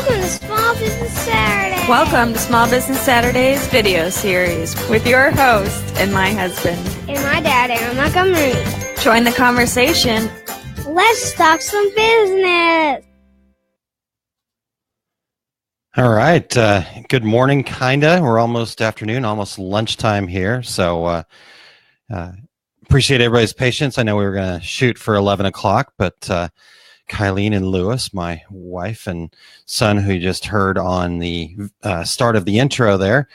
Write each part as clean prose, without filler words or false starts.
Welcome to Small Business Saturday. Welcome to Small Business Saturdays video series with your host and my husband. And my dad, Aaron Montgomery. Join the conversation. Let's talk some business. All right. Good morning, kinda. We're almost afternoon, almost lunchtime here. So appreciate everybody's patience. I know we were going to shoot for 11 o'clock, but Kylene and Lewis, my wife and son, who you just heard on the start of the intro there,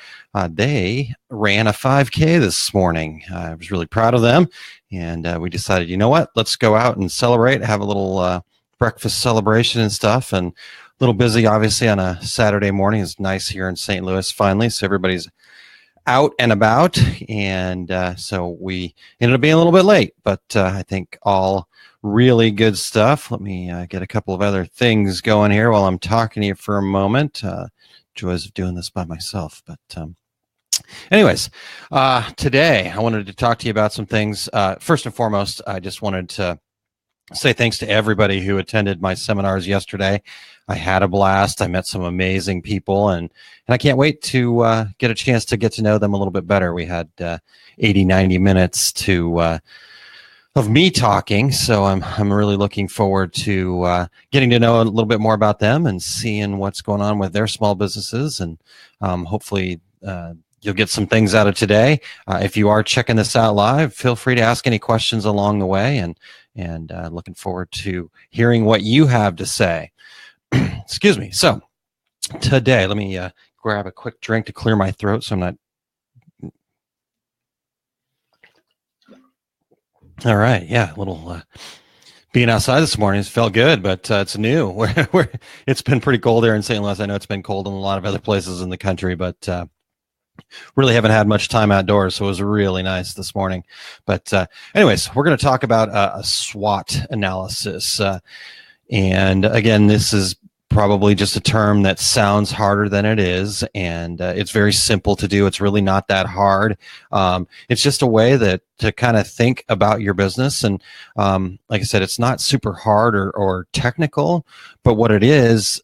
they ran a 5K this morning. I was really proud of them. And we decided, you know what, let's go out and celebrate, have a little breakfast celebration and stuff. And a little busy, obviously, on a Saturday morning. It's nice here in St. Louis finally. So everybody's out and about. And so we ended up being a little bit late, but I think all really good stuff. Let me get a couple of other things going here while I'm talking to you for a moment. Joys of doing this by myself. But anyways, today I wanted to talk to you about some things. First and foremost, I just wanted to say thanks to everybody who attended my seminars yesterday. I had a blast. I met some amazing people, and I can't wait to get a chance to get to know them a little bit better. We had 80, 90 minutes of me talking, so I'm really looking forward to getting to know a little bit more about them and seeing what's going on with their small businesses, and hopefully you'll get some things out of today. If you are checking this out live, feel free to ask any questions along the way, and looking forward to hearing what you have to say. Excuse me. So today, let me grab a quick drink to clear my throat so I'm not. All right. Yeah. A little being outside this morning has felt good, but it's new. It's been pretty cold here in St. Louis. I know it's been cold in a lot of other places in the country, but really haven't had much time outdoors, so it was really nice this morning. But anyways, we're going to talk about a SWOT analysis. And again, this is probably just a term that sounds harder than it is, and it's very simple to do. It's really not that hard. It's just a way to kind of think about your business. And like I said, it's not super hard or technical, but what it is,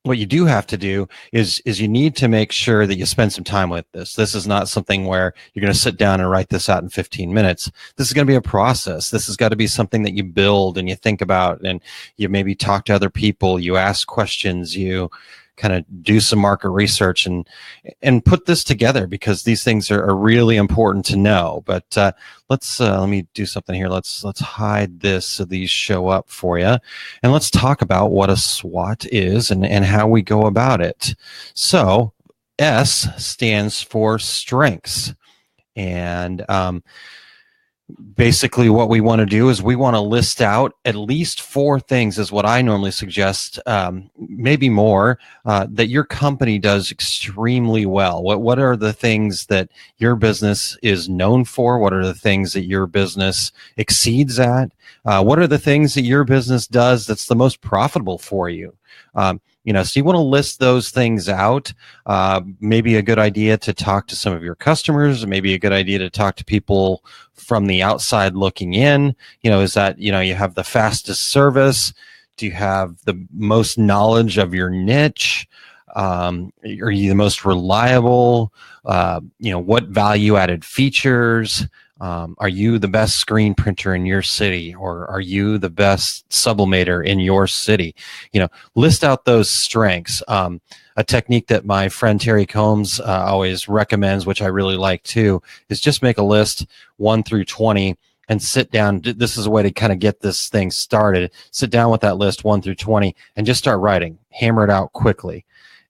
what you do have to do is you need to make sure that you spend some time with this. This is not something where you're going to sit down and write this out in 15 minutes. This is going to be a process. This has got to be something that you build and you think about, and you maybe talk to other people, you ask questions, you kind of do some market research and put this together, because these things are really important to know. But let me do something here. Let's hide this so these show up for you, and let's talk about what a SWOT is and how we go about it. So S stands for strengths, and basically what we want to do is we want to list out at least 4 things, is what I normally suggest, maybe more, that your company does extremely well. What are the things that your business is known for? What are the things that your business exceeds at? What are the things that your business does that's the most profitable for you? So you want to list those things out. Maybe a good idea to talk to some of your customers, maybe a good idea to talk to people from the outside looking in. Is that, you have the fastest service? Do you have the most knowledge of your niche? Are you the most reliable? What value added features? Are you the best screen printer in your city, or are you the best sublimator in your city? List out those strengths. A technique that my friend Terry Combs always recommends, which I really like too, is just make a list 1 through 20 and sit down. This is a way to kind of get this thing started. Sit down with that list 1 through 20 and just start writing. Hammer it out quickly.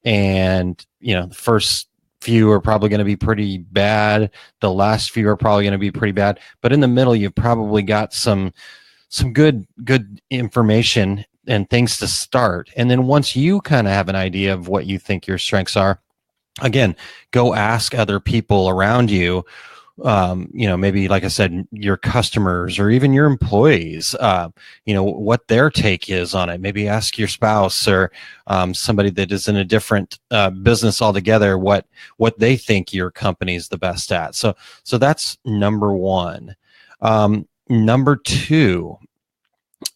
And, the first few are probably going to be pretty bad. The last few are probably going to be pretty bad. But in the middle, you've probably got some good information and things to start. And then once you kind of have an idea of what you think your strengths are, again, go ask other people around you, maybe, like I said, your customers or even your employees, what their take is on it. Maybe ask your spouse or somebody that is in a different business altogether what they think your company is the best at. So that's number 1. Number 2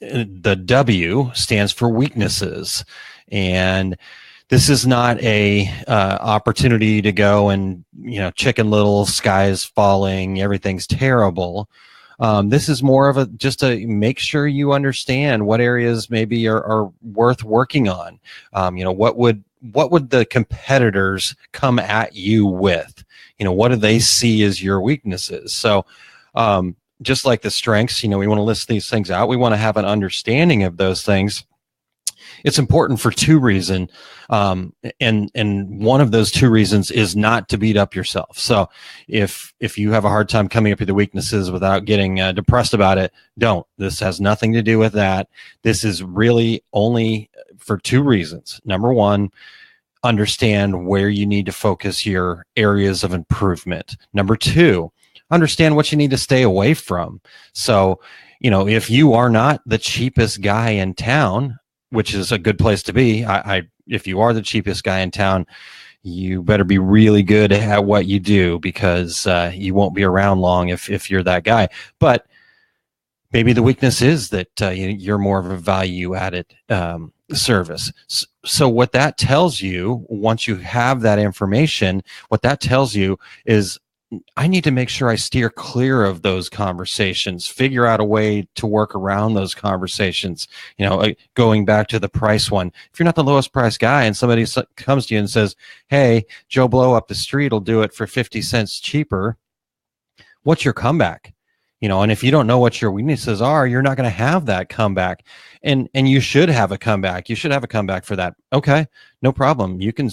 The W stands for weaknesses. And this is not a opportunity to go and, Chicken Little, sky's falling, everything's terrible. This is more of just a make sure you understand what areas maybe are worth working on. What would the competitors come at you with? What do they see as your weaknesses? So, just like the strengths, we want to list these things out. We want to have an understanding of those things. It's important for two reasons. And one of those two reasons is not to beat up yourself. So if you have a hard time coming up with the weaknesses without getting depressed about it, don't. This has nothing to do with that. This is really only for two reasons. Number one, understand where you need to focus your areas of improvement. Number two, understand what you need to stay away from. So, if you are not the cheapest guy in town, which is a good place to be, if you are the cheapest guy in town, you better be really good at what you do, because you won't be around long if you're that guy. But maybe the weakness is that you're more of a value-added service. So what that tells you, once you have that information, what that tells you is, I need to make sure I steer clear of those conversations, figure out a way to work around those conversations. Going back to the price one, if you're not the lowest price guy and somebody comes to you and says, hey, Joe Blow up the street will do it for 50 cents cheaper, what's your comeback? And if you don't know what your weaknesses are, you're not going to have that comeback. And you should have a comeback. You should have a comeback for that. Okay, no problem. You can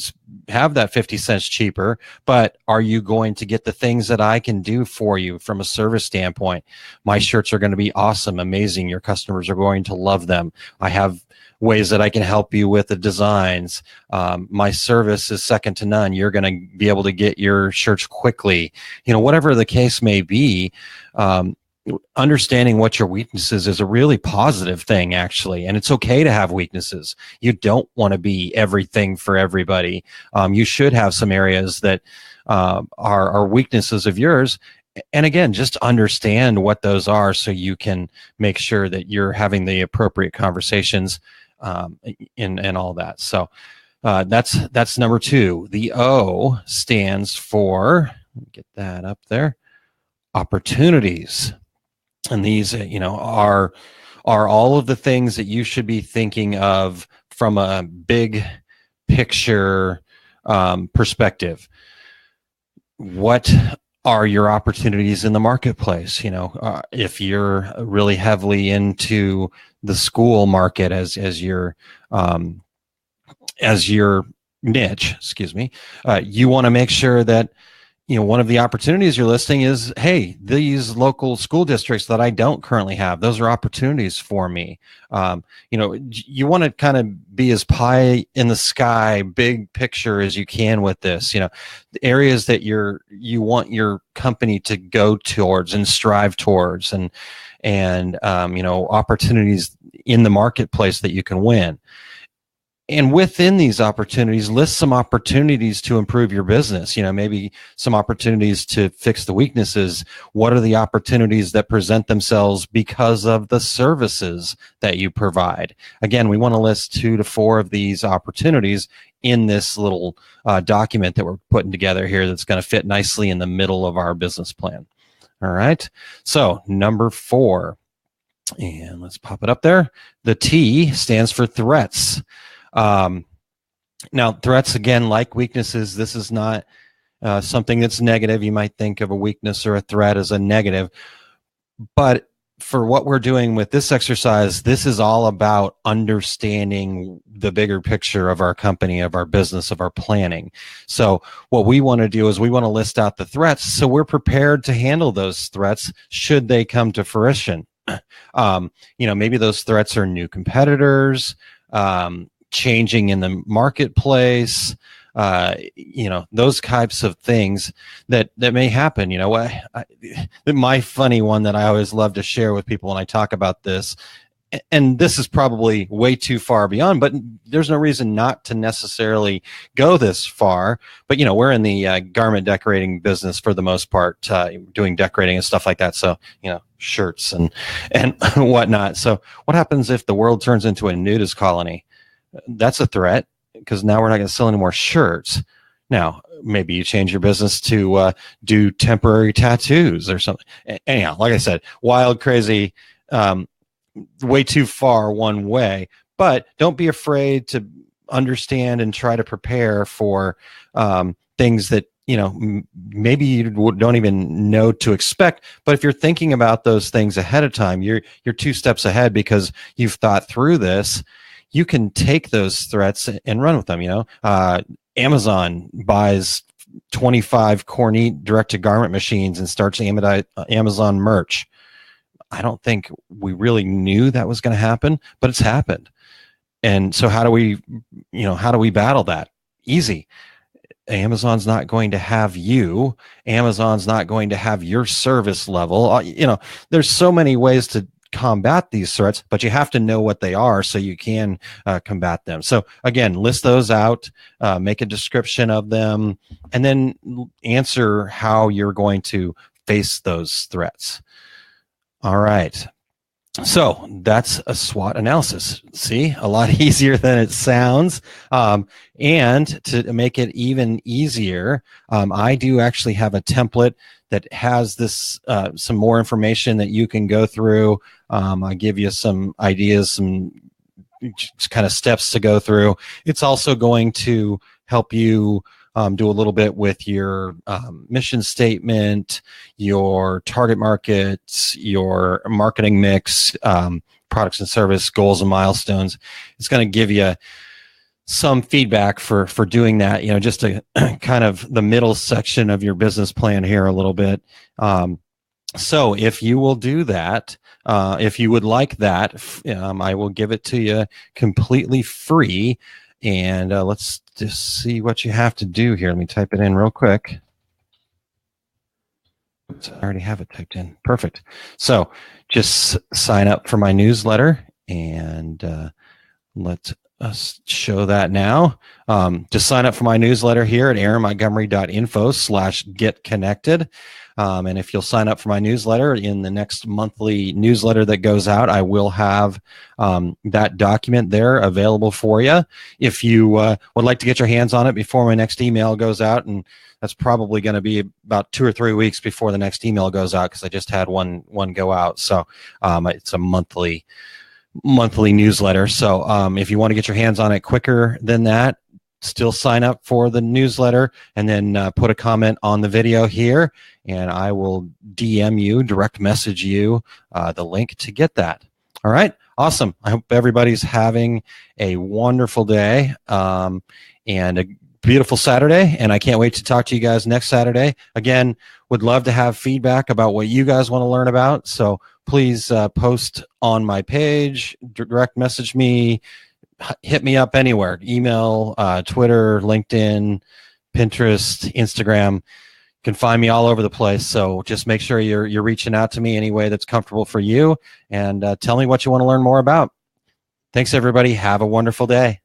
have that 50 cents cheaper, but are you going to get the things that I can do for you from a service standpoint? My shirts are going to be awesome, amazing. Your customers are going to love them. I have ways that I can help you with the designs. My service is second to none. You're going to be able to get your shirts quickly. Whatever the case may be, understanding what your weaknesses is a really positive thing, actually. And it's okay to have weaknesses. You don't want to be everything for everybody. You should have some areas that are weaknesses of yours. And again, just understand what those are so you can make sure that you're having the appropriate conversations and all that. So that's number two. The O stands for, let me get that up there, opportunities. And these, are all of the things that you should be thinking of from a big picture perspective. What are your opportunities in the marketplace? If you're really heavily into the school market as your niche, you want to make sure that one of the opportunities you're listing is, hey, these local school districts that I don't currently have, those are opportunities for me. You want to kind of be as pie in the sky, big picture as you can with this. The areas that you want your company to go towards and strive towards, and opportunities in the marketplace that you can win. And within these opportunities, list some opportunities to improve your business. Maybe some opportunities to fix the weaknesses. What are the opportunities that present themselves because of the services that you provide? Again, we want to list 2 to 4 of these opportunities in this little document that we're putting together here that's going to fit nicely in the middle of our business plan. All right. So number 4, and let's pop it up there. The T stands for threats. Now, threats, again, like weaknesses, this is not something that's negative. You might think of a weakness or a threat as a negative, but for what we're doing with this exercise, this is all about understanding the bigger picture of our company, of our business, of our planning. So what we want to do is we want to list out the threats so we're prepared to handle those threats should they come to fruition. Maybe those threats are new competitors, changing in the marketplace, those types of things that may happen. My funny one that I always love to share with people when I talk about this and this is probably way too far beyond, but there's no reason not to necessarily go this far. But, we're in the garment decorating business for the most part, doing decorating and stuff like that. So, shirts and whatnot. So what happens if the world turns into a nudist colony? That's a threat, because now we're not going to sell any more shirts. Now, maybe you change your business to do temporary tattoos or something. Anyhow, like I said, wild, crazy, way too far one way, but don't be afraid to understand and try to prepare for things that maybe you don't even know to expect. But if you're thinking about those things ahead of time, you're 2 steps ahead because you've thought through this. You can take those threats and run with them. Amazon buys 25 Kornit direct-to-garment machines and starts Amazon merch. I don't think we really knew that was going to happen, but it's happened. And so how do we battle that? Easy. Amazon's not going to have you. Amazon's not going to have your service level. There's so many ways to combat these threats, but you have to know what they are so you can combat them. So again, list those out, make a description of them, and then answer how you're going to face those threats. All right. So that's a SWOT analysis. See, a lot easier than it sounds. And to make it even easier, I do actually have a template that has this, some more information that you can go through. I give you some ideas, some kind of steps to go through. It's also going to help you do a little bit with your mission statement, your target markets, your marketing mix, products and service goals and milestones. It's going to give you some feedback for doing that, just to kind of the middle section of your business plan here a little bit. So if you will do that, if you would like that, I will give it to you completely free. And let's just see what you have to do here. Let me type it in real quick. Oops, I already have it typed in. Perfect. So just sign up for my newsletter, and let us show that now. Just sign up for my newsletter here at aaronmontgomery.info/getconnected. And if you'll sign up for my newsletter in the next monthly newsletter that goes out, I will have that document there available for you. If you would like to get your hands on it before my next email goes out, and that's probably going to be about 2 or 3 weeks before the next email goes out, because I just had one go out. So it's a monthly newsletter. So if you want to get your hands on it quicker than that, still sign up for the newsletter, and then put a comment on the video here, and I will DM you, direct message you the link to get that. All right. Awesome. I hope everybody's having a wonderful day and a beautiful Saturday, and I can't wait to talk to you guys next Saturday. Again, would love to have feedback about what you guys want to learn about. So please post on my page, direct message me, hit me up anywhere, email, Twitter, LinkedIn, Pinterest, Instagram. You can find me all over the place. So just make sure you're reaching out to me any way that's comfortable for you, and tell me what you want to learn more about. Thanks, everybody. Have a wonderful day.